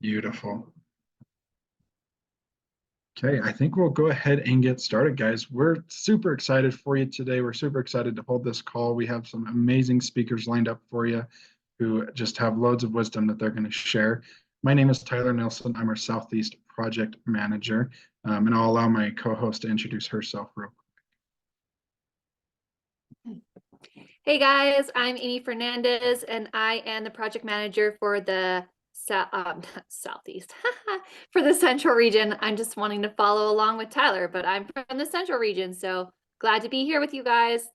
Beautiful. Okay, I think we'll go ahead and get started, guys. We're super excited for you today. We're super excited to hold this call. We have some amazing speakers lined up for you who just have loads of wisdom that they're going to share. My name is Tyler Nelson. I'm our Southeast Project Manager, and I'll allow my co-host to introduce herself real quick. Hey guys, I'm Amy Fernandez, and I am the project manager for the Southeast, for the Central region. I'm just wanting to follow along with Tyler, but I'm from the Central region, so glad to be here with you guys.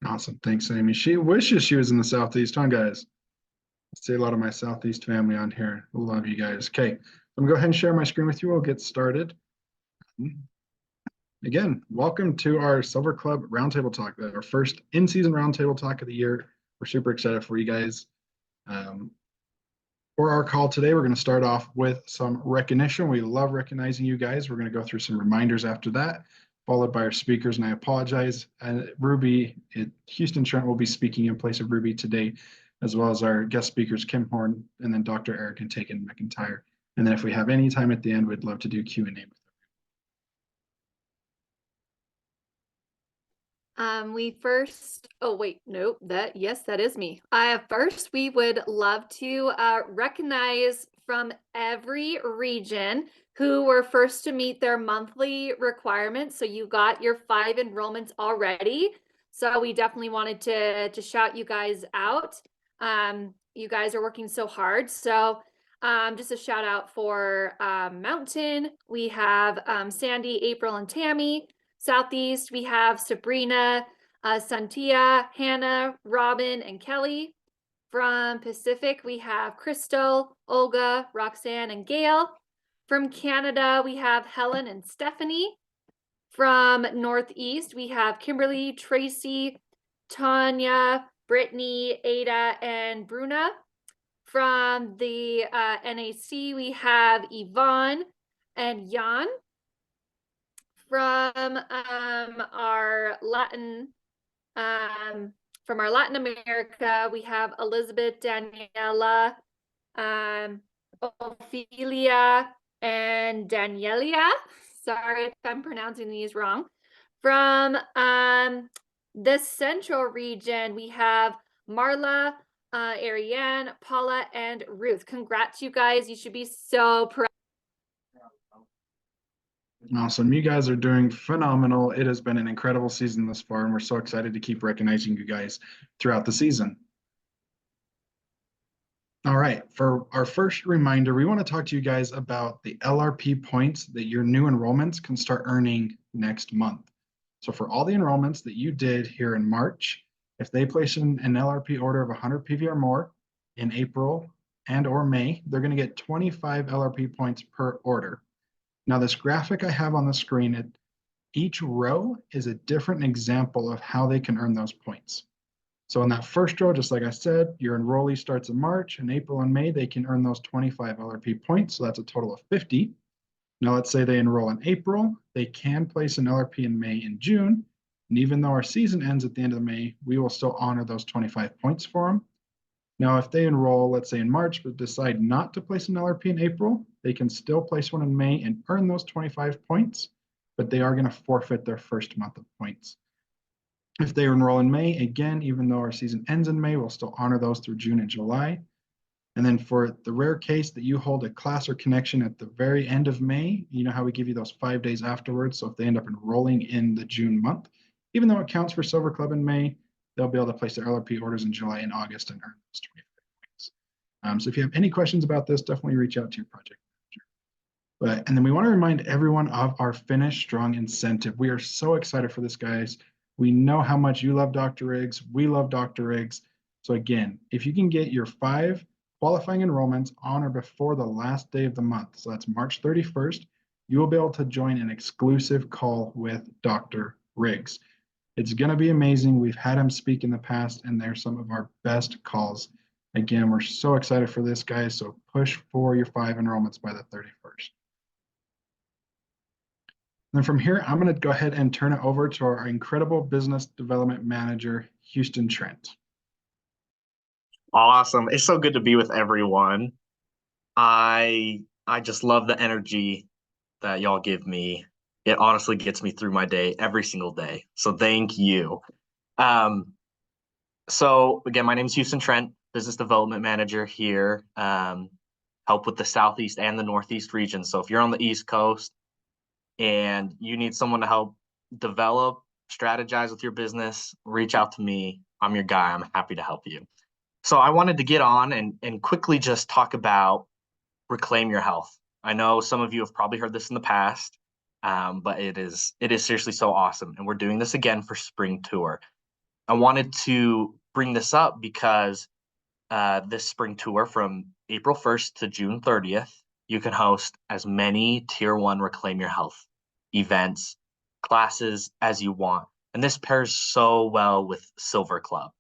Awesome. Thanks, Amy. She wishes she was in the Southeast, huh, guys? I see a lot of my Southeast family on here. Love you guys. Okay, I'm gonna go ahead and share my screen with you. We'll get started. Again, welcome to our Silver Club Roundtable Talk, our first in-season Roundtable Talk of the year. We're super excited for you guys. For our call today, we're going to start off with some recognition. We love recognizing you guys. We're going to go through some reminders after that, followed by our speakers, and I apologize. Houston Trent will be speaking in place of Ruby today, as well as our guest speakers, Kim Horne, and then Dr. Eric and Tagen McEntire. And then if we have any time at the end, we'd love to do Q&A with that is me. First, we would love to recognize from every region who were first to meet their monthly requirements. So you got your 5 enrollments already. So we definitely wanted to shout you guys out. You guys are working so hard. So just a shout out for Mountain. We have Sandy, April, and Tammy. Southeast, we have Sabrina, Santia, Hannah, Robin, and Kelly. From Pacific, we have Crystal, Olga, Roxanne, and Gail. From Canada, we have Helen and Stephanie. From Northeast, we have Kimberly, Tracy, Tanya, Brittany, Ada, and Bruna. From the NAC, we have Yvonne and Jan. From our Latin America, we have Elizabeth, Daniela, Ophelia, and Danielia. Sorry if I'm pronouncing these wrong. From the Central region, we have Marla, Ariane, Paula, and Ruth. Congrats, you guys. You should be so proud. Awesome. You guys are doing phenomenal. It has been an incredible season thus far, and we're so excited to keep recognizing you guys throughout the season. All right, for our first reminder, we want to talk to you guys about the LRP points that your new enrollments can start earning next month. So for all the enrollments that you did here in March, if they place an LRP order of 100 PV or more in April and or May, they're going to get 25 LRP points per order. Now, this graphic I have on the screen, each row is a different example of how they can earn those points. So in that first row, just like I said, your enrollee starts in March, and April and May, they can earn those 25 LRP points. So that's a total of 50. Now, let's say they enroll in April, they can place an LRP in May and June. And even though our season ends at the end of May, we will still honor those 25 points for them. Now, if they enroll, let's say in March, but decide not to place an LRP in April, they can still place one in May and earn those 25 points, but they are going to forfeit their first month of points. If they enroll in May, again, even though our season ends in May, we'll still honor those through June and July. And then for the rare case that you hold a class or connection at the very end of May, you know how we give you those 5 days afterwards. So if they end up enrolling in the June month, even though it counts for Silver Club in May, they'll be able to place their LRP orders in July and August and earn those 25 points. So if you have any questions about this, definitely reach out to your project manager. And then we want to remind everyone of our Finish Strong incentive. We are so excited for this, guys. We know how much you love Dr. Riggs. We love Dr. Riggs. So again, if you can get your 5 qualifying enrollments on or before the last day of the month, so that's March 31st, you will be able to join an exclusive call with Dr. Riggs. It's going to be amazing. We've had him speak in the past, and they're some of our best calls. Again, we're so excited for this, guys. So push for your 5 enrollments by the 31st. And then from here, I'm going to go ahead and turn it over to our incredible business development manager, Houston Trent. Awesome. It's so good to be with everyone. I just love the energy that y'all give me. It honestly gets me through my day every single day. So thank you. Um, so again, my name is Houston Trent, business development manager here. Help with the Southeast and the Northeast region. So if you're on the East Coast and you need someone to help develop, strategize with your business, reach out to me. I'm your guy. I'm happy to help you. So I wanted to get on and quickly just talk about reclaim your health. I know some of you have probably heard this in the past, but it is seriously so awesome. And we're doing this again for spring tour. I wanted to bring this up because this spring tour from April 1st to June 30th, you can host as many Tier 1 Reclaim Your Health events, classes as you want. And this pairs so well with Silver Club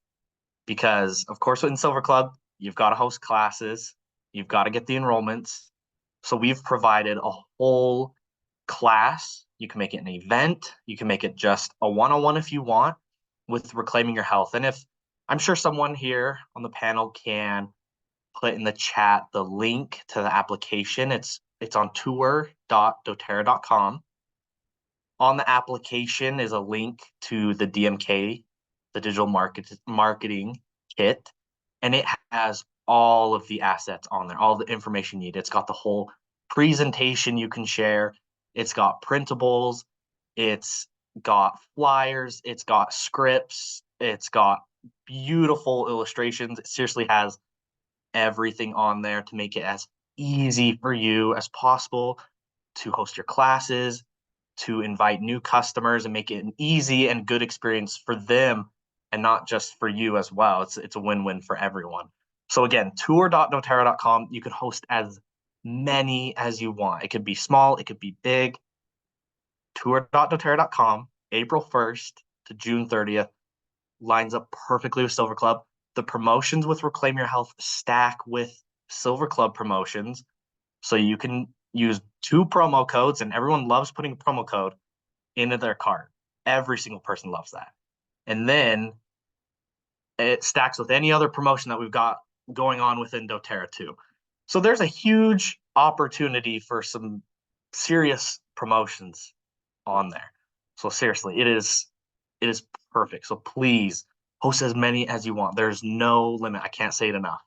because, of course, in Silver Club, you've got to host classes, you've got to get the enrollments. So we've provided a whole class. You can make it an event, you can make it just a one-on-one if you want with Reclaiming Your Health. And if I'm sure someone here on the panel can put in the chat the link to the application. It's on tour.doterra.com. On the application is a link to the DMK, the digital marketing kit, and it has all of the assets on there, all the information you need. It's got the whole presentation you can share. It's got printables. It's got flyers. It's got scripts. It's got beautiful illustrations. It seriously has everything on there to make it as easy for you as possible to host your classes, to invite new customers and make it an easy and good experience for them and not just for you as well. It's a win-win for everyone. So again, tour.doterra.com, you can host as many as you want. It could be small, it could be big. Tour.doterra.com, April 1st to June 30th, lines up perfectly with Silver Club. The promotions with Reclaim Your Health stack with Silver Club promotions. So you can use 2 promo codes, and everyone loves putting a promo code into their cart. Every single person loves that. And then it stacks with any other promotion that we've got going on within doTERRA too. So there's a huge opportunity for some serious promotions on there. So seriously, it is perfect. So please host as many as you want. There's no limit. I can't say it enough.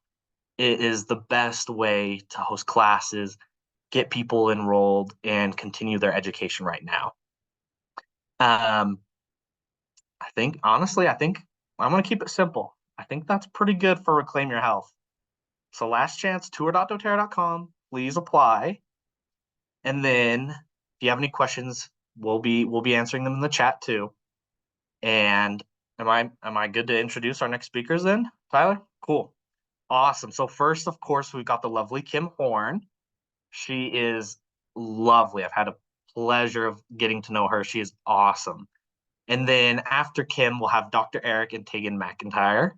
It is the best way to host classes, get people enrolled, and continue their education right now. Honestly, I think I'm going to keep it simple. I think that's pretty good for Reclaim Your Health. So last chance, tour.doterra.com, please apply. And then if you have any questions, we'll be answering them in the chat too. And am I good to introduce our next speakers then, Tyler? Cool. Awesome. So first, of course, we've got the lovely Kim Horne. She is lovely. I've had a pleasure of getting to know her. She is awesome. And then after Kim, we'll have Dr. Eric and Tagen McEntire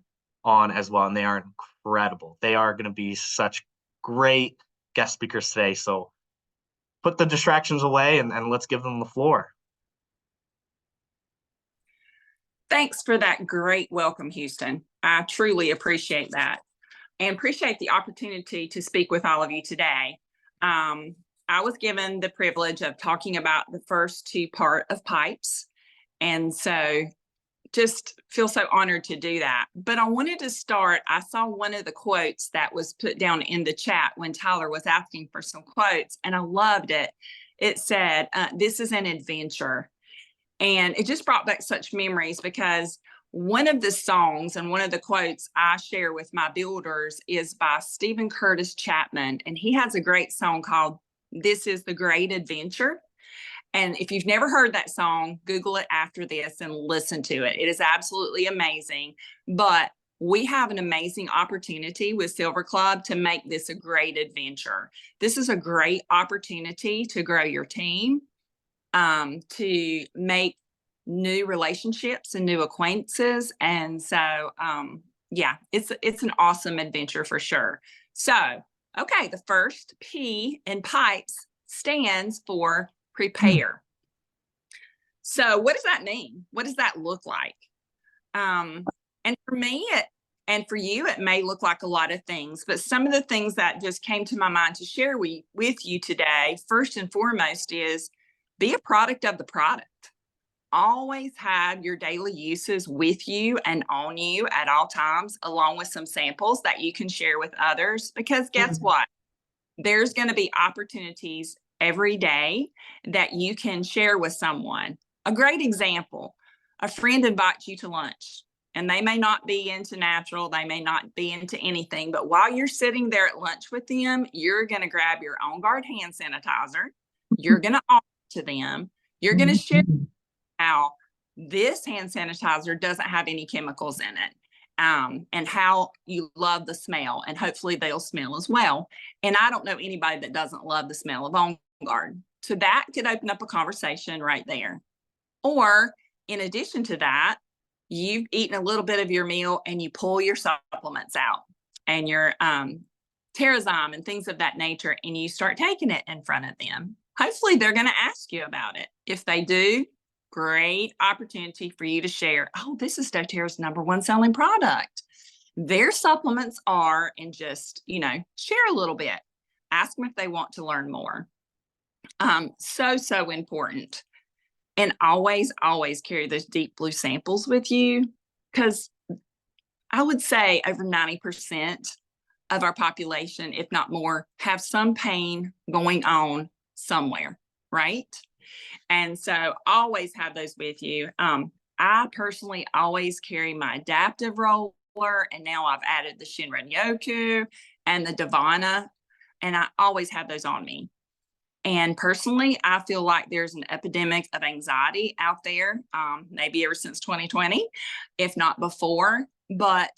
on as well, and they are incredible. They are going to be such great guest speakers today. So put the distractions away and let's give them the floor. Thanks for that great welcome, Houston. I truly appreciate that and appreciate the opportunity to speak with all of you today. I was given the privilege of talking about the first 2 part of pipes. And so just feel so honored to do that. But I wanted to start, I saw one of the quotes that was put down in the chat when Tyler was asking for some quotes, and I loved it. It said, this is an adventure. And it just brought back such memories because one of the songs and one of the quotes I share with my builders is by Stephen Curtis Chapman. And he has a great song called This is the Great Adventure. And if you've never heard that song, Google it after this and listen to it. It is absolutely amazing. But we have an amazing opportunity with Silver Club to make this a great adventure. This is a great opportunity to grow your team, to make new relationships and new acquaintances. And so, yeah, it's an awesome adventure for sure. So, okay, the first P in pipes stands for prepare. So what does that mean? What does that look like? And for me, And for you, it may look like a lot of things, but some of the things that just came to my mind to share with you today, first and foremost, is be a product of the product. Always have your daily uses with you and on you at all times, along with some samples that you can share with others. Because guess what? There's going to be opportunities every day that you can share with someone. A great example, a friend invites you to lunch, and they may not be into natural, they may not be into anything, but while you're sitting there at lunch with them, you're going to grab your On Guard hand sanitizer, you're going to offer to them, you're going to share how this hand sanitizer doesn't have any chemicals in it, and how you love the smell, and hopefully they'll smell as well. And I don't know anybody that doesn't love the smell of On Guard. So that could open up a conversation right there. Or in addition to that, you've eaten a little bit of your meal and you pull your supplements out and your Terrazyme and things of that nature, and you start taking it in front of them. Hopefully they're going to ask you about it. If they do, great opportunity for you to share, oh, this is doTERRA's #1 selling product. Their supplements are, and just, share a little bit. Ask them if they want to learn more. So important. And always carry those deep blue samples with you, because I would say over 90% of our population, if not more, have some pain going on somewhere, right? And so always have those with you. I personally always carry my adaptive roller, and now I've added the Shinrin Yoku and the Divana, and I always have those on me. And personally, I feel like there's an epidemic of anxiety out there, maybe ever since 2020, if not before. But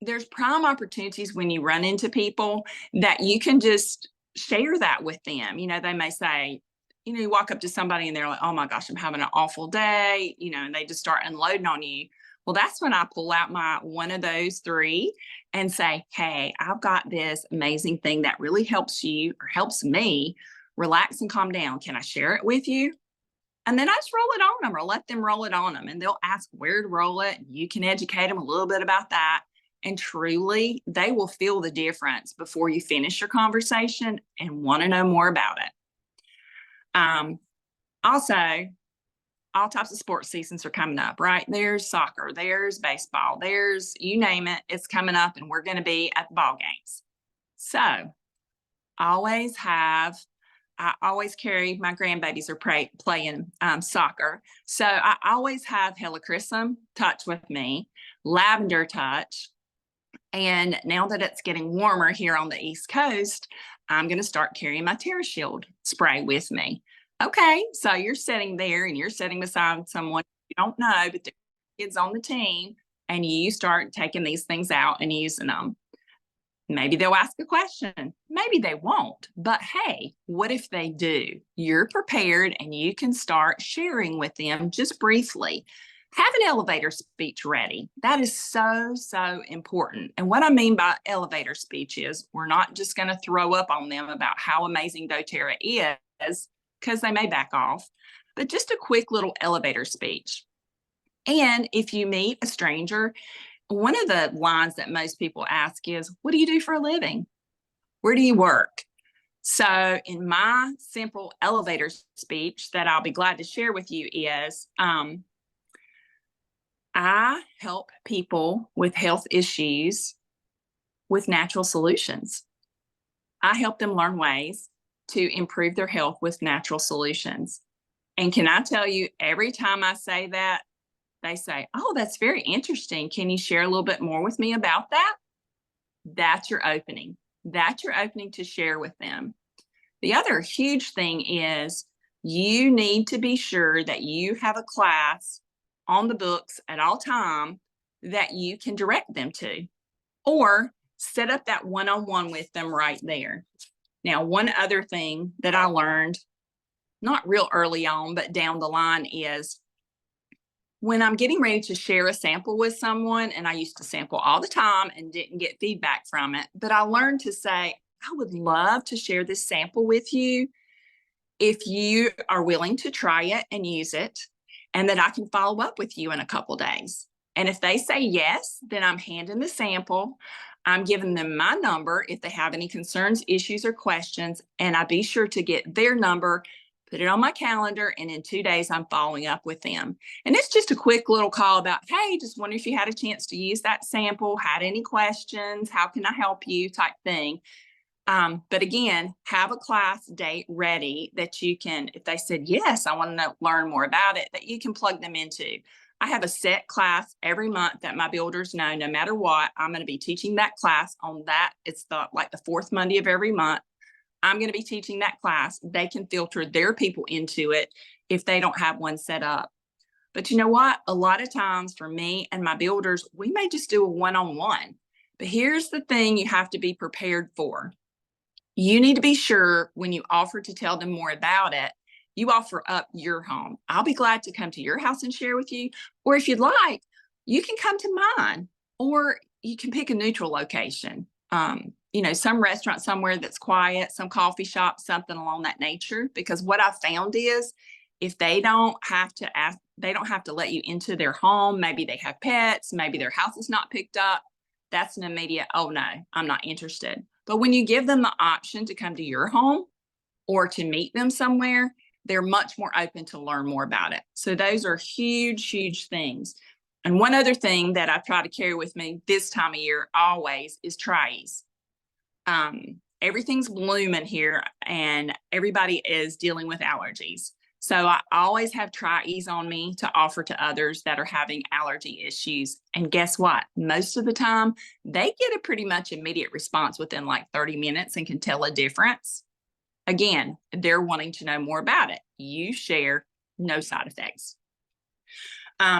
there's prime opportunities when you run into people that you can just share that with them. They may say, you walk up to somebody and they're like, oh my gosh, I'm having an awful day, and they just start unloading on you. Well, that's when I pull out my one of those three and say, hey, I've got this amazing thing that really helps you, or helps me, relax and calm down. Can I share it with you? And then I just roll it on them, or let them roll it on them, and they'll ask where to roll it. You can educate them a little bit about that. And truly, they will feel the difference before you finish your conversation and want to know more about it. Also, all types of sports seasons are coming up, right? There's soccer, there's baseball, there's, you name it, it's coming up, and we're going to be at the ball games. So I always carry, my grandbabies are playing soccer. So I always have Helichrysum Touch with me, Lavender Touch. And now that it's getting warmer here on the East Coast, I'm going to start carrying my TerraShield spray with me. Okay, so you're sitting there and you're sitting beside someone you don't know, but the kids on the team, and you start taking these things out and using them. Maybe they'll ask a question. Maybe they won't. But hey, what if they do? You're prepared and you can start sharing with them just briefly. Have an elevator speech ready. That is so important. And what I mean by elevator speech is we're not just going to throw up on them about how amazing doTERRA is, because they may back off, but just a quick little elevator speech. And if you meet a stranger, one of the lines that most people ask is, what do you do for a living? Where do you work? So in my simple elevator speech that I'll be glad to share with you is, I help people with health issues with natural solutions. I help them learn ways to improve their health with natural solutions. And can I tell you, every time I say that, they say, oh, that's very interesting. Can you share a little bit more with me about that? That's your opening. That's your opening to share with them. The other huge thing is you need to be sure that you have a class on the books at all time that you can direct them to, or set up that one-on-one with them right there. Now, one other thing that I learned, not real early on, but down the line, is when I'm getting ready to share a sample with someone, and I used to sample all the time and didn't get feedback from it, but I learned to say, I would love to share this sample with you if you are willing to try it and use it, and that I can follow up with you in a couple days. And if they say yes, then I'm handing the sample. I'm giving them my number if they have any concerns, issues, or questions, and I be sure to get their number, put it on my calendar, and in 2 days, I'm following up with them. And it's just a quick little call about, hey, just wonder if you had a chance to use that sample, had any questions, how can I help you type thing. But again, have a class date ready that you can, if they said, yes, I want to learn more about it, that you can plug them into. I have a set class every month that my builders know, no matter what, I'm going to be teaching that class on that. It's like the fourth Monday of every month. I'm going to be teaching that class. They can filter their people into it if they don't have one set up. But you know what? A lot of times for me and my builders, we may just do a one-on-one. But here's the thing you have to be prepared for. You need to be sure when you offer to tell them more about it, you offer up your home. I'll be glad to come to your house and share with you. Or if you'd like, you can come to mine, or you can pick a neutral location. You know, some restaurant somewhere that's quiet, some coffee shop, something along that nature. Because what I found is if they don't have to ask, they don't have to let you into their home. Maybe they have pets, maybe their house is not picked up. That's an immediate, oh no, I'm not interested. But when you give them the option to come to your home or to meet them somewhere, they're much more open to learn more about it. So those are huge, huge things. And one other thing that I try to carry with me this time of year always is trays. Everything's blooming here and everybody is dealing with allergies. So I always have trays on me to offer to others that are having allergy issues. And guess what? Most of the time, they get a pretty much immediate response within like 30 minutes and can tell a difference. Again, they're wanting to know more about it. You share, no side effects.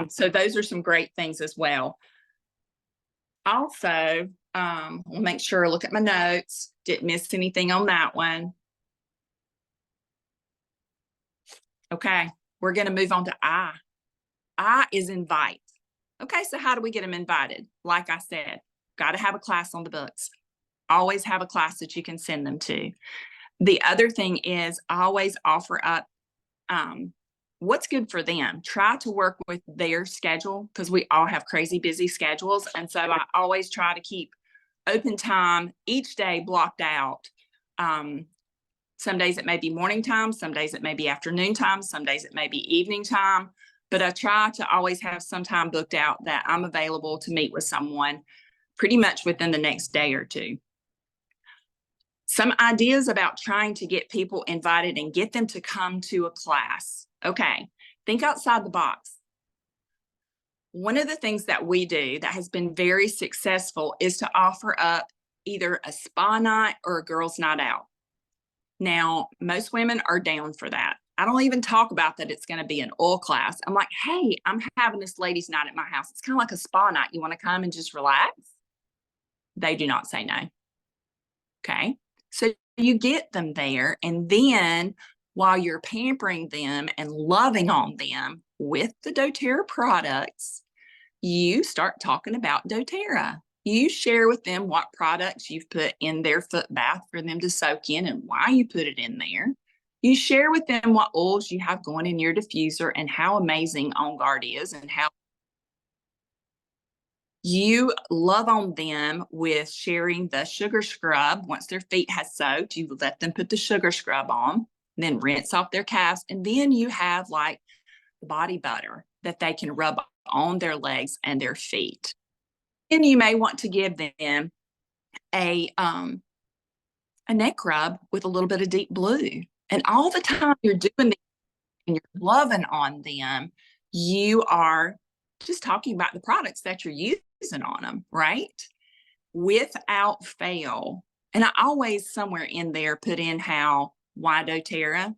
So those are some great things as well. Also, we'll make sure, look at my notes, didn't miss anything on that one. Okay, we're going to move on to I. I is invite. Okay, so how do we get them invited? Like I said, got to have a class on the books. Always have a class that you can send them to. The other thing is always offer up what's good for them. Try to work with their schedule because we all have crazy busy schedules. And so I always try to keep open time each day blocked out. Some days it may be morning time, some days it may be afternoon time, some days it may be evening time, but I try to always have some time booked out that I'm available to meet with someone pretty much within the next day or two. Some ideas about trying to get people invited and get them to come to a class. Okay, think outside the box. One of the things that we do that has been very successful is to offer up either a spa night or a girls' night out. Now, most women are down for that. I don't even talk about that it's going to be an oil class. I'm like, hey, I'm having this ladies' night at my house. It's kind of like a spa night. You want to come and just relax? They do not say no. Okay. So you get them there, and then while you're pampering them and loving on them with the doTERRA products, you start talking about doTERRA. You share with them what products you've put in their foot bath for them to soak in and why you put it in there. You share with them what oils you have going in your diffuser and how amazing On Guard is and how you love on them with sharing the sugar scrub. Once their feet has soaked, you let them put the sugar scrub on, then rinse off their calves. And then you have like the body butter that they can rub on their legs and their feet. And you may want to give them a neck rub with a little bit of deep blue. And all the time you're doing this and you're loving on them, you are just talking about the products that you're using on them, right? Without fail. And I always somewhere in there put in why doTERRA,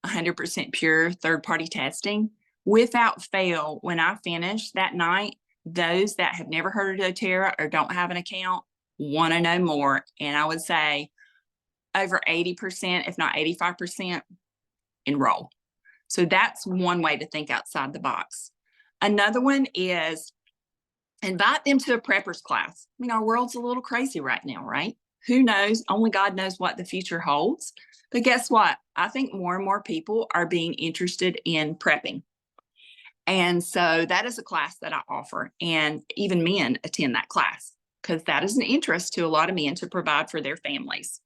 100% pure third-party testing. Without fail, when I finish that night, those that have never heard of doTERRA or don't have an account want to know more. And I would say over 80%, if not 85%, enroll. So that's one way to think outside the box. Another one is invite them to a preppers class. I mean, our world's a little crazy right now, right? Who knows? Only God knows what the future holds. But guess what? I think more and more people are being interested in prepping. And so that is a class that I offer, and even men attend that class because that is an interest to a lot of men to provide for their families.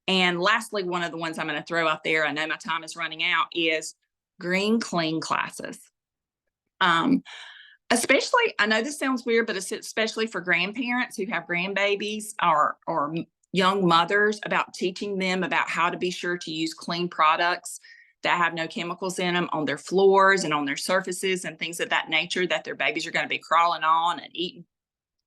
And lastly, one of the ones I'm going to throw out there, I know my time is running out, is green clean classes. Especially, I know this sounds weird, but it's especially for grandparents who have grandbabies or young mothers, about teaching them about how to be sure to use clean products that have no chemicals in them on their floors and on their surfaces and things of that nature that their babies are going to be crawling on and eating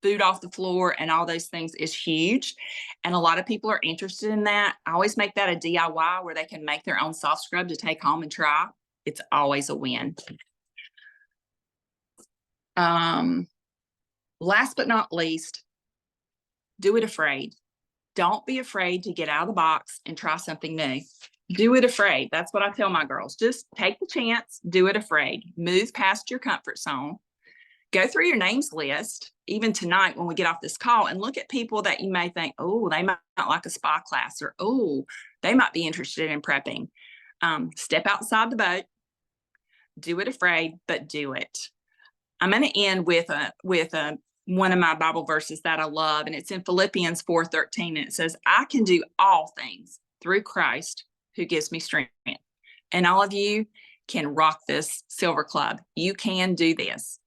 food off the floor and all those things is huge. And a lot of people are interested in that. I always make that a DIY where they can make their own soft scrub to take home and try. It's always a win. Last but not least, do it afraid. Don't be afraid to get out of the box and try something new. Do it afraid. That's what I tell my girls. Just take the chance, do it afraid. Move past your comfort zone. Go through your names list, even tonight when we get off this call, and look at people that you may think, oh, they might not like a spa class, or oh, they might be interested in prepping. Step outside the boat. Do it afraid, but do it. I'm going to end with one of my Bible verses that I love, and it's in Philippians 4:13, and it says, I can do all things through Christ who gives me strength. And all of you can rock this Silver Club. You can do this.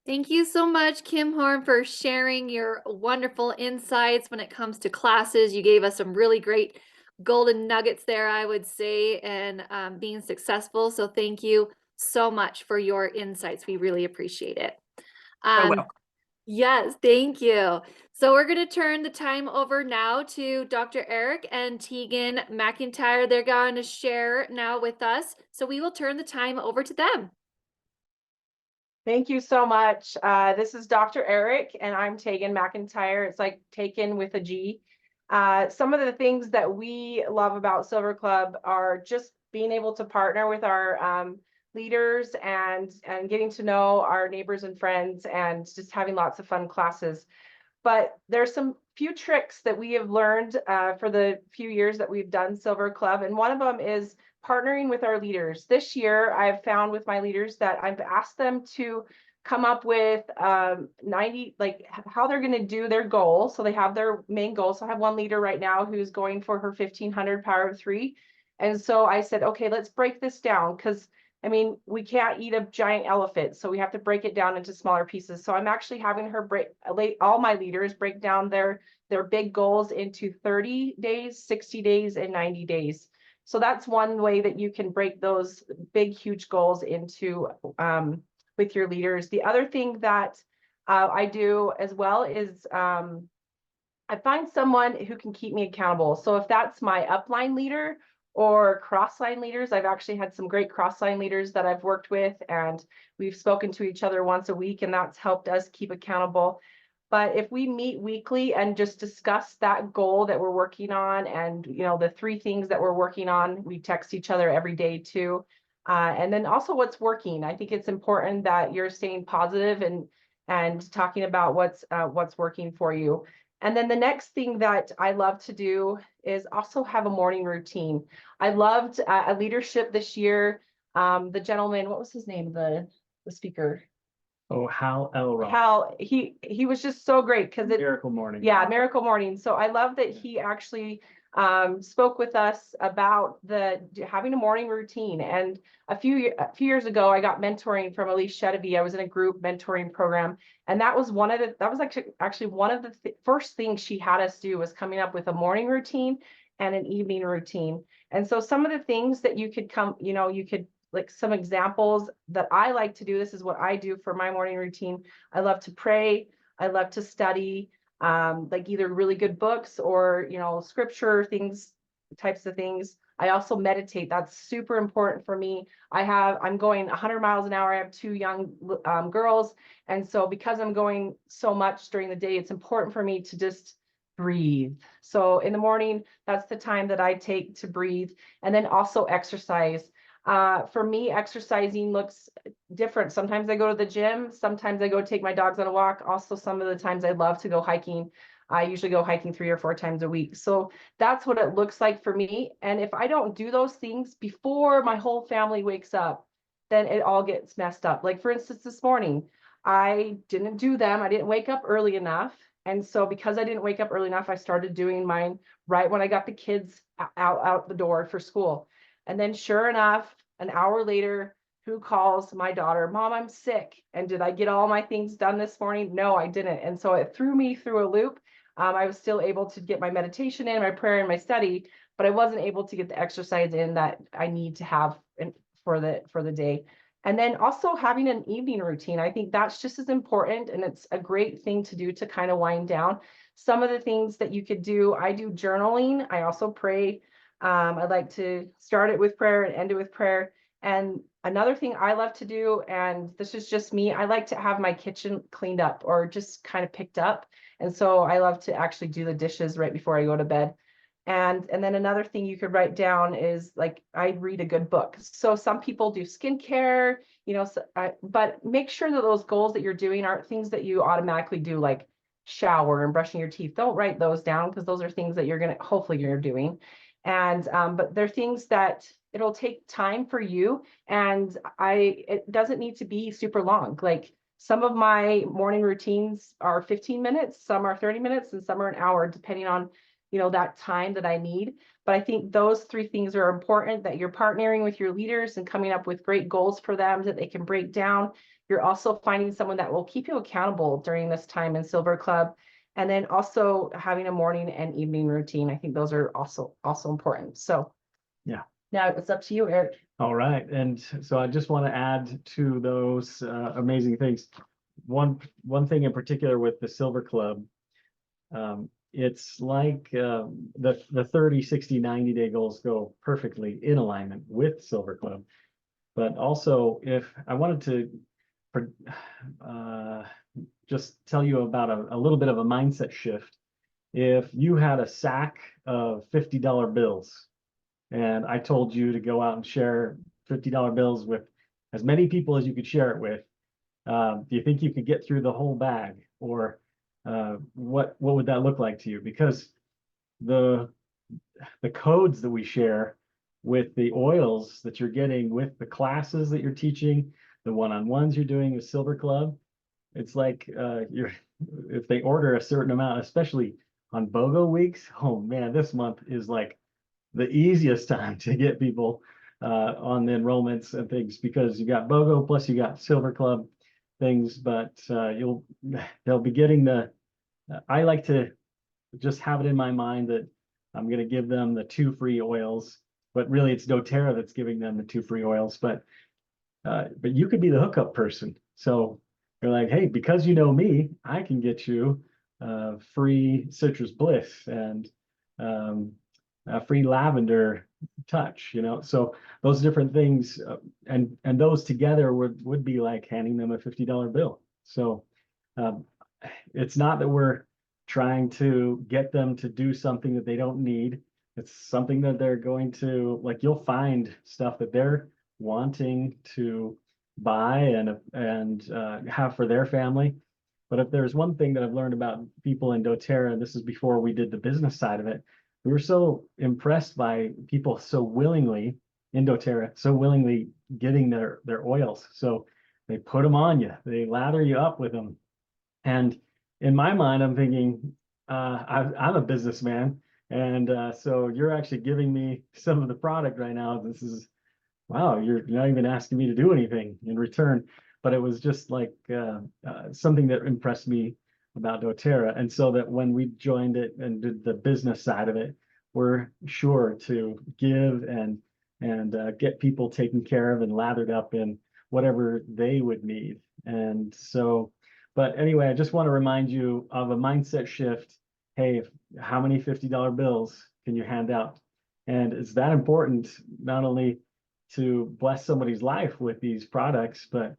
Thank you so much, Kim Horne, for sharing your wonderful insights when it comes to classes. You gave us some really great golden nuggets there, I would say, and being successful. So thank you so much for your insights. We really appreciate it. Welcome. Yes, thank you. So we're going to turn the time over now to Dr. Eric and Tagen McEntire. They're going to share now with us. So we will turn the time over to them. Thank you so much. This is Dr. Eric, and I'm Tagen McEntire. It's like taken with a G. Some of the things that we love about Silver Club are just being able to partner with our leaders and getting to know our neighbors and friends and just having lots of fun classes. But there's some few tricks that we have learned for the few years that we've done Silver Club, and one of them is partnering with our leaders. This year, I've found with my leaders that I've asked them to come up with 90, like how they're going to do their goal. So they have their main goal. So I have one leader right now who's going for her 1500 power of 3. And so I said, okay, let's break this down, because I mean, we can't eat a giant elephant, so we have to break it down into smaller pieces. So I'm actually having her all my leaders break down their big goals into 30 days, 60 days, and 90 days. So that's one way that you can break those big, huge goals into with your leaders. The other thing that I do as well is I find someone who can keep me accountable. So if that's my upline leader or cross-line leaders, I've actually had some great cross-line leaders that I've worked with, and we've spoken to each other once a week, and that's helped us keep accountable. But if we meet weekly and just discuss that goal that we're working on, and the 3 things that we're working on, we text each other every day too. And then also what's working. I think it's important that you're staying positive and talking about what's working for you. And then the next thing that I love to do is also have a morning routine. I loved a leadership this year. The gentleman, what was his name? The speaker. Oh, Hal Elrod. Hal, he was just so great because Miracle Morning. Yeah, Miracle Morning. So I love that he actually spoke with us about having a morning routine. And a few years ago, I got mentoring from Elise Chedevy. I was in a group mentoring program, and that was actually one of the first things she had us do, was coming up with a morning routine and an evening routine. And so some of the things that you could like some examples that I like to do. This is what I do for my morning routine. I love to pray. I love to study, like either really good books or, scripture types of things. I also meditate. That's super important for me. I'm going 100 miles an hour. I have 2 young girls. And so because I'm going so much during the day, it's important for me to just breathe. So in the morning, that's the time that I take to breathe. And then also exercise. For me, exercising looks different. Sometimes I go to the gym. Sometimes I go take my dogs on a walk. Also, some of the times I love to go hiking. I usually go hiking 3 or 4 times a week. So that's what it looks like for me. And if I don't do those things before my whole family wakes up, then it all gets messed up. Like for instance, this morning, I didn't do them. I didn't wake up early enough. And so because I didn't wake up early enough, I started doing mine right when I got the kids out the door for school. And then sure enough, an hour later, who calls my daughter, Mom, I'm sick. And did I get all my things done this morning? No, I didn't. And so it threw me through a loop. I was still able to get my meditation in, my prayer and my study, but I wasn't able to get the exercise in that I need to have for the day. And then also having an evening routine. I think that's just as important. And it's a great thing to do to kind of wind down. Some of the things that you could do, I do journaling. I also pray. I like to start it with prayer and end it with prayer. And another thing I love to do, and this is just me, I like to have my kitchen cleaned up or just kind of picked up. And so I love to actually do the dishes right before I go to bed. And then another thing you could write down is like, I read a good book. So some people do skincare, but make sure that those goals that you're doing aren't things that you automatically do, like shower and brushing your teeth. Don't write those down because those are things that hopefully you're doing. And but they're things that it'll take time for you. And it doesn't need to be super long. Like some of my morning routines are 15 minutes, some are 30 minutes, and some are an hour, depending on that time that I need. But I think those 3 things are important, that you're partnering with your leaders and coming up with great goals for them that they can break down. You're also finding someone that will keep you accountable during this time in Silver Club. And then also having a morning and evening routine. I think those are also important. So Yeah. Now it's up to you, Eric. All right. And so I just want to add to those amazing things. One thing in particular with the Silver Club, it's like the 30, 60, 90-day goals go perfectly in alignment with Silver Club. But also, if I wanted to just tell you about a little bit of a mindset shift. If you had a sack of $50 bills and I told you to go out and share $50 bills with as many people as you could share it with, do you think you could get through the whole bag? Or what would that look like to you? Because the codes that we share with the oils that you're getting with the classes that you're teaching, the one-on-ones you're doing with Silver Club, it's like if they order a certain amount, especially on BOGO weeks, oh man, this month is like the easiest time to get people on the enrollments and things, because you got BOGO plus you got Silver Club things, but they'll be getting I like to just have it in my mind that I'm going to give them the 2 free oils, but really it's doTERRA that's giving them the 2 free oils. But you could be the hookup person. So you're like, hey, because you know me, I can get you free citrus bliss and a free lavender touch, So those different things and those together would be like handing them a $50 bill. So it's not that we're trying to get them to do something that they don't need. It's something that they're going to, like, you'll find stuff that they're wanting to buy and have for their family. But if there's one thing that I've learned about people in doTERRA, and this is before we did the business side of it, we were so impressed by people so willingly in doTERRA, so willingly getting their oils. So they put them on you, they lather you up with them. And in my mind, I'm thinking, I'm a businessman. And so you're actually giving me some of the product right now. This is, wow, you're not even asking me to do anything in return. But it was just like something that impressed me about doTERRA. And so that when we joined it and did the business side of it, we're sure to give and get people taken care of and lathered up in whatever they would need. And so, but anyway, I just want to remind you of a mindset shift. Hey, how many $50 bills can you hand out? And it's that important, not only to bless somebody's life with these products, but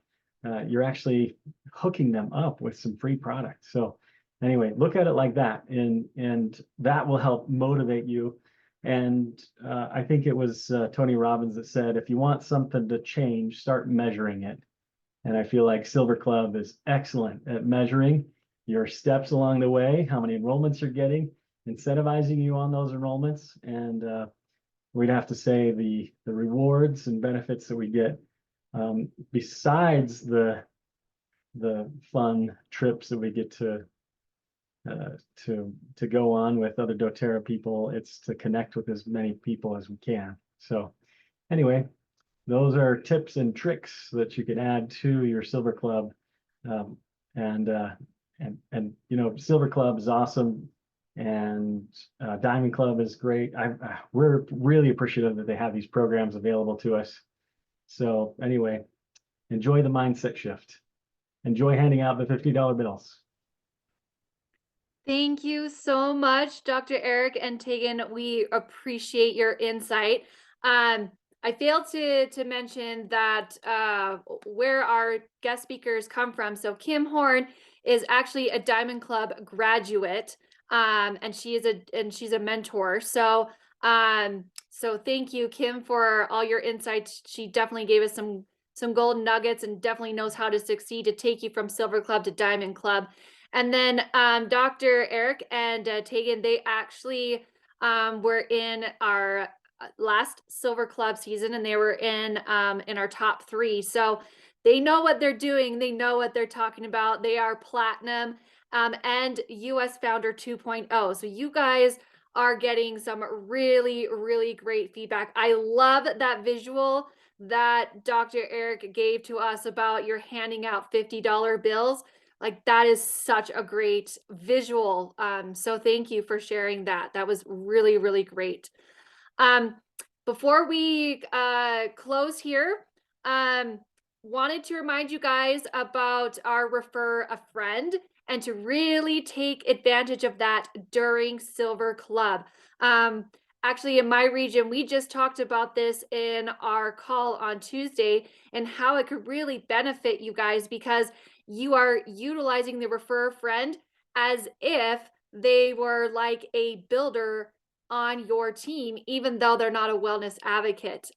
you're actually hooking them up with some free products. So anyway, look at it like that, and that will help motivate you. And I think it was Tony Robbins that said, if you want something to change, start measuring it. And I feel like Silver Club is excellent at measuring your steps along the way, how many enrollments you're getting, incentivizing you on those enrollments. And we'd have to say the rewards and benefits that we get, besides the fun trips that we get to go on with other doTERRA people, it's to connect with as many people as we can. So anyway, those are tips and tricks that you can add to your Silver Club. And you know, Silver Club is awesome, and Diamond Club is great. We're really appreciative that they have these programs available to us. So anyway, enjoy the mindset shift. Enjoy handing out the $50 bills. Thank you so much, Dr. Eric and Tagen. We appreciate your insight. I failed to mention that where our guest speakers come from. So Kim Horne is actually a Diamond Club graduate, and she's a mentor. So so thank you, Kim, for all your insights. She definitely gave us some golden nuggets and definitely knows how to succeed to take you from Silver Club to Diamond Club. And then Dr. Eric and Tagen, they actually were in our last Silver Club season, and they were in our top 3. So they know what they're doing. They know what they're talking about. They are Platinum and US Founder 2.0. So you guys are getting some really, really great feedback. I love that visual that Dr. Eric gave to us about your handing out $50 bills. Like, that is such a great visual. So thank you for sharing that. That was really, really great. Before we close here, wanted to remind you guys about our Refer a Friend and to really take advantage of that during Silver Club. Actually, in my region, we just talked about this in our call on Tuesday and how it could really benefit you guys, because you are utilizing the Refer a Friend as if they were like a builder on your team, even though they're not a wellness advocate.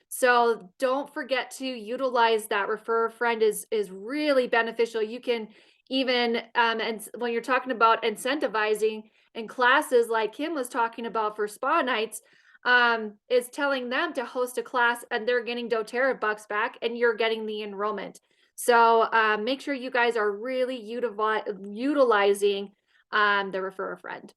So don't forget to utilize that. Refer a Friend is really beneficial. You can even, and when you're talking about incentivizing in classes like Kim was talking about for spa nights, is telling them to host a class and they're getting doTERRA bucks back and you're getting the enrollment. So make sure you guys are really utilizing the Refer a Friend.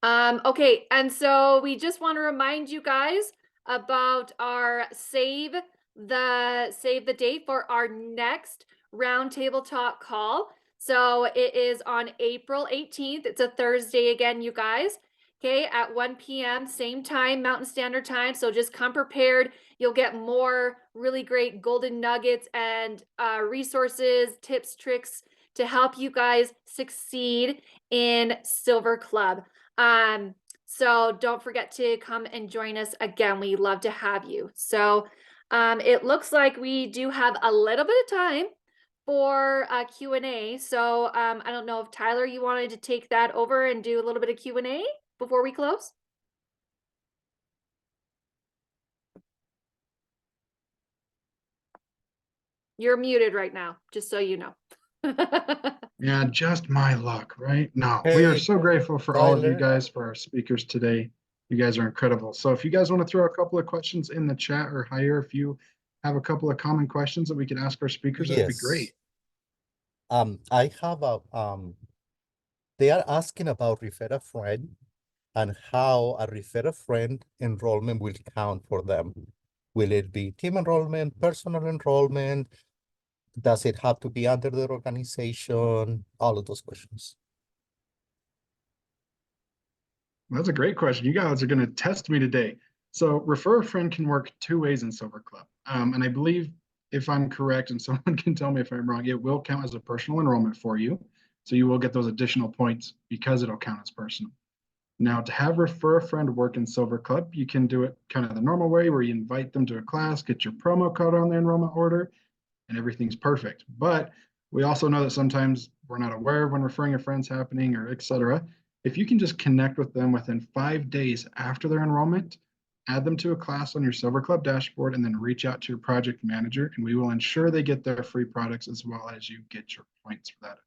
Okay, and so we just want to remind you guys about our save the date for our next Roundtable Talk call. So it is on April 18th. It's a Thursday again, you guys. Okay, at 1 p.m., same time, Mountain Standard Time. So just come prepared. You'll get more really great golden nuggets and resources, tips, tricks to help you guys succeed in Silver Club. So don't forget to come and join us again. We love to have you. So it looks like we do have a little bit of time for Q&A. So I don't know if Tyler, you wanted to take that over and do a little bit of Q&A before we close? You're muted right now, just so you know. Yeah, just my luck, right? No, we are Hey, so grateful for all of you Tyler. guys, for our speakers today. You guys are incredible. So if you guys want to throw a couple of questions in the chat, or higher, if you have a couple of common questions that we can ask our speakers, that'd be great. I have they are asking about Refer a Friend and how a Refer a Friend enrollment will count for them. Will it be team enrollment, personal enrollment? Does it have to be under their organization? All of those questions. That's a great question. You guys are going to test me today. So Refer a Friend can work 2 ways in Silver Club. And I believe, if I'm correct, and someone can tell me if I'm wrong, it will count as a personal enrollment for you. So you will get those additional points because it'll count as personal. Now, to have Refer a Friend work in Silver Club, you can do it kind of the normal way, where you invite them to a class, get your promo code on the enrollment order, and everything's perfect. But we also know that sometimes we're not aware of when referring a friend's happening, or etc. If you can just connect with them within 5 days after their enrollment, add them to a class on your Silver Club dashboard, and then reach out to your project manager, and we will ensure they get their free products as well as you get your points for that.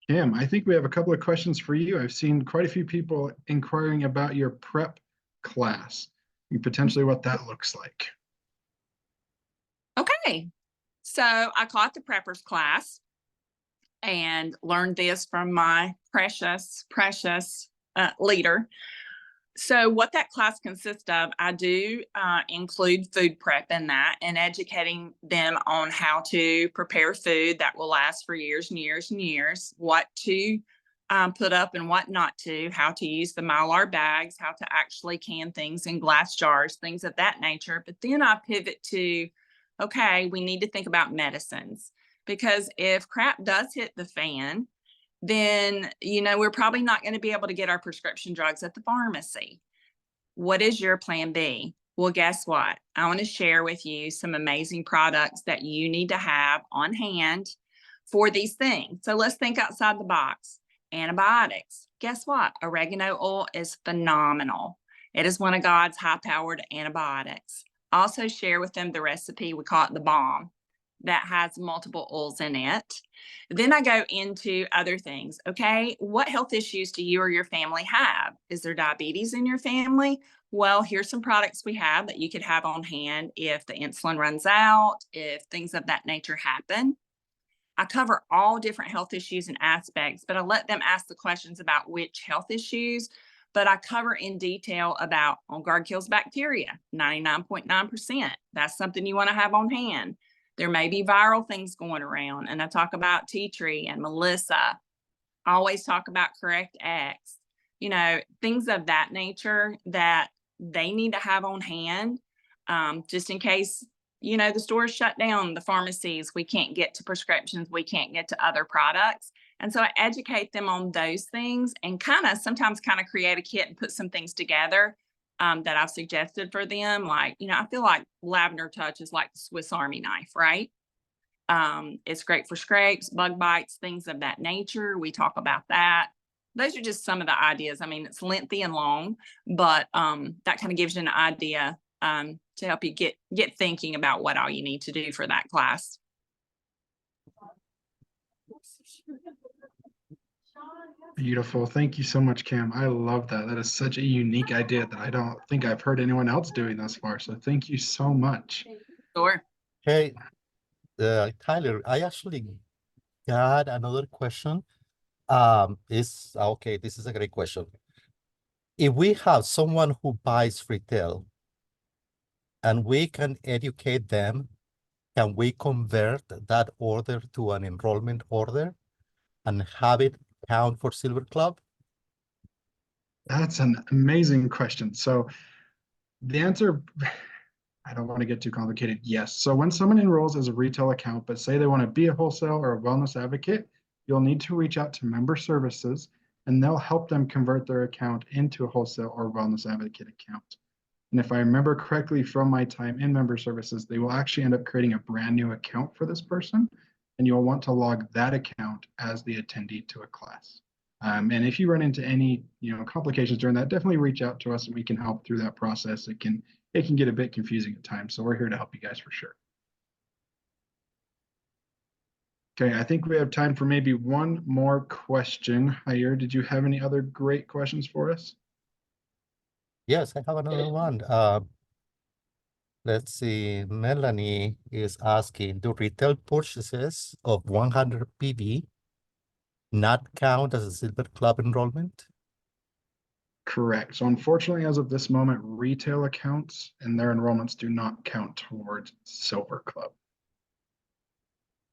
Cam, I think we have a couple of questions for you. I've seen quite a few people inquiring about your prep class and potentially what that looks like. Okay, so I caught the preppers class and learned this from my precious leader. So what that class consists of, I do include food prep in that and educating them on how to prepare food that will last for years and years and years, what to put up and what not to, how to use the Mylar bags, how to actually can things in glass jars, things of that nature. But then I pivot to, okay, we need to think about medicines, because if crap does hit the fan, then, we're probably not going to be able to get our prescription drugs at the pharmacy. What is your plan B? Well, guess what? I want to share with you some amazing products that you need to have on hand for these things. So let's think outside the box. Antibiotics. Guess what? Oregano oil is phenomenal. It is one of God's high-powered antibiotics. Also share with them the recipe. We call it the bomb, that has multiple oils in it. Then I go into other things. Okay, what health issues do you or your family have? Is there diabetes in your family? Well, here's some products we have that you could have on hand if the insulin runs out, if things of that nature happen. I cover all different health issues and aspects, but I let them ask the questions about which health issues. But I cover in detail about On Guard kills bacteria, 99.9%. That's something you want to have on hand. There may be viral things going around, and I talk about tea tree and Melissa. I always talk about Correct X, things of that nature that they need to have on hand, just in case, the stores shut down, the pharmacies, we can't get to prescriptions, we can't get to other products. And so I educate them on those things and sometimes create a kit and put some things together that I've suggested for them. Like, I feel like Lavender Touch is like the Swiss Army knife, right? It's great for scrapes, bug bites, things of that nature. We talk about that. Those are just some of the ideas. I mean, it's lengthy and long, but that kind of gives you an idea to help you get thinking about what all you need to do for that class. Beautiful. Thank you so much, Cam. I love that. That is such a unique idea that I don't think I've heard anyone else doing thus far. So thank you so much. Sure. Hey, Tyler, I actually got another question. This is a great question. If we have someone who buys retail and we can educate them, can we convert that order to an enrollment order and have it count for Silver Club? That's an amazing question. So the answer, I don't want to get too complicated. Yes. So when someone enrolls as a retail account, but say they want to be a wholesale or a wellness advocate, you'll need to reach out to member services and they'll help them convert their account into a wholesale or wellness advocate account. And if I remember correctly from my time in member services, they will actually end up creating a brand new account for this person. And you'll want to log that account as the attendee to a class. And if you run into any, complications during that, definitely reach out to us and we can help through that process. It can get a bit confusing at times. So we're here to help you guys for sure. Okay, I think we have time for maybe one more question. Jair, did you have any other great questions for us? Yes, I have another one. Let's see. Melanie is asking, do retail purchases of 100 PV not count as a Silver Club enrollment? Correct. So unfortunately, as of this moment, retail accounts and their enrollments do not count towards Silver Club.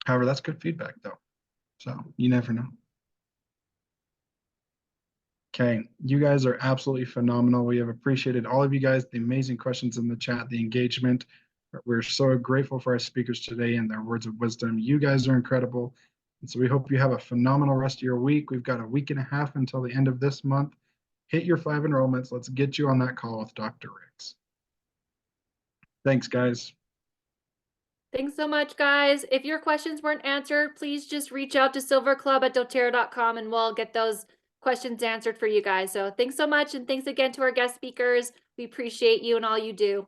However, that's good feedback though. So you never know. Okay, you guys are absolutely phenomenal. We have appreciated all of you guys, the amazing questions in the chat, the engagement. We're so grateful for our speakers today and their words of wisdom. You guys are incredible. And so we hope you have a phenomenal rest of your week. We've got a week and a half until the end of this month. Hit your 5 enrollments. Let's get you on that call with Dr. Ricks. Thanks, guys. Thanks so much, guys. If your questions weren't answered, please just reach out to silverclub@doterra.com and we'll get those questions answered for you guys. So thanks so much. And thanks again to our guest speakers. We appreciate you and all you do.